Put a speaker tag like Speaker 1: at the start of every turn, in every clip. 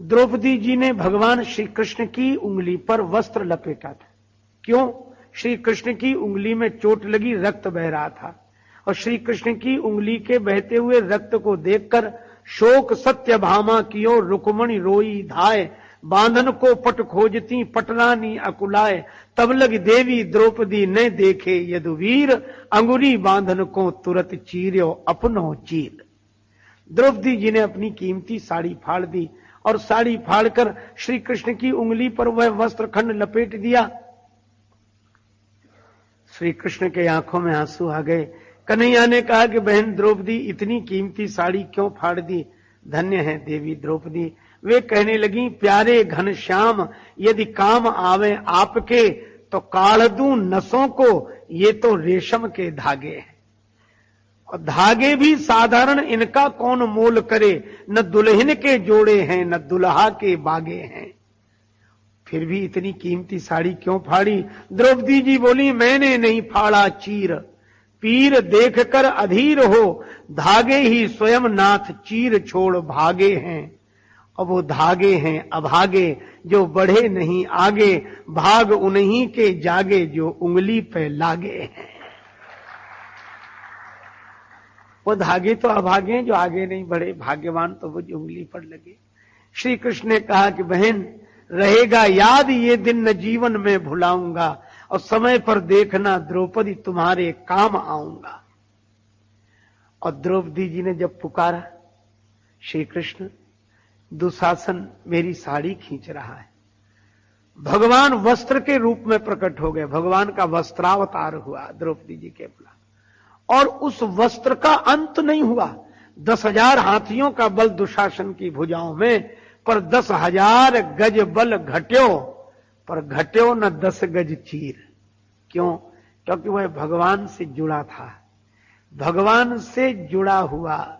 Speaker 1: द्रौपदी जी ने भगवान श्री कृष्ण की उंगली पर वस्त्र लपेटा था। क्यों? श्री कृष्ण की उंगली में चोट लगी, रक्त बह रहा था, और श्री कृष्ण की उंगली के बहते हुए रक्त को देखकर शोक सत्य भामा कियो रुक्मणी रोई धाय, बांधन को पट खोजती पटरानी अकुलाए, तब लग देवी द्रौपदी ने देखे यदुवीर, अंगुरी बांधन को तुरत चीर्यो अपनो चीर। द्रौपदी जी ने अपनी कीमती साड़ी फाड़ दी और साड़ी फाड़कर श्री कृष्ण की उंगली पर वह वस्त्र खंड लपेट दिया। श्री कृष्ण के आंखों में आंसू आ गए। कन्हैया ने कहा कि बहन द्रौपदी, इतनी कीमती साड़ी क्यों फाड़ दी? धन्य है देवी द्रौपदी। वे कहने लगी, प्यारे घनश्याम, यदि काम आवे आपके तो काढ़ दूं नसों को, ये तो रेशम के धागे हैं, और धागे भी साधारण, इनका कौन मोल करे, न दुल्हन के जोड़े हैं न दुल्हा के बागे हैं। फिर भी इतनी कीमती साड़ी क्यों फाड़ी? द्रौपदी जी बोली, मैंने नहीं फाड़ा चीर, पीर देखकर अधीर हो, धागे ही स्वयं नाथ चीर छोड़ भागे हैं। अब वो धागे हैं अभागे, जो बढ़े नहीं आगे, भाग उन्हीं के जागे जो उंगली पे लागे हैं। वो धागे तो अभागे हैं जो आगे नहीं बढ़े, भाग्यवान तो वो जो उंगली पर लगे। श्री कृष्ण ने कहा कि बहन, रहेगा याद ये दिन न जीवन में भुलाऊंगा, और समय पर देखना द्रौपदी तुम्हारे काम आऊंगा। और द्रौपदी जी ने जब पुकारा, श्री कृष्ण, दुशासन मेरी साड़ी खींच रहा है। भगवान वस्त्र के रूप में प्रकट हो गए, भगवान का वस्त्रावतार हुआ द्रौपदी जी के बुला, और उस वस्त्र का अंत नहीं हुआ। 10,000 हाथियों का बल दुशासन की भुजाओं में, पर 10,000 गज बल घट्यो, पर घट्यो न 10 गज चीर। क्यों? क्योंकि वह भगवान से जुड़ा था, भगवान से जुड़ा हुआ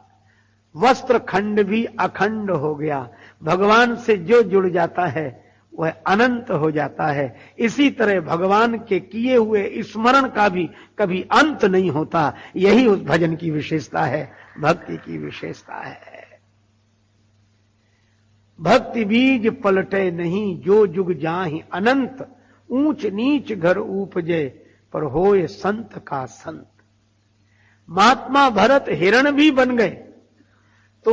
Speaker 1: वस्त्र खंड भी अखंड हो गया। भगवान से जो जुड़ जाता है वह अनंत हो जाता है। इसी तरह भगवान के किए हुए स्मरण का भी कभी अंत नहीं होता। यही उस भजन की विशेषता है, भक्ति की विशेषता है। भक्ति बीज पलटे नहीं, जो जुग जाहि अनंत, ऊंच नीच घर उपजे, पर होए संत का संत। महात्मा भरत हिरण भी बन गए,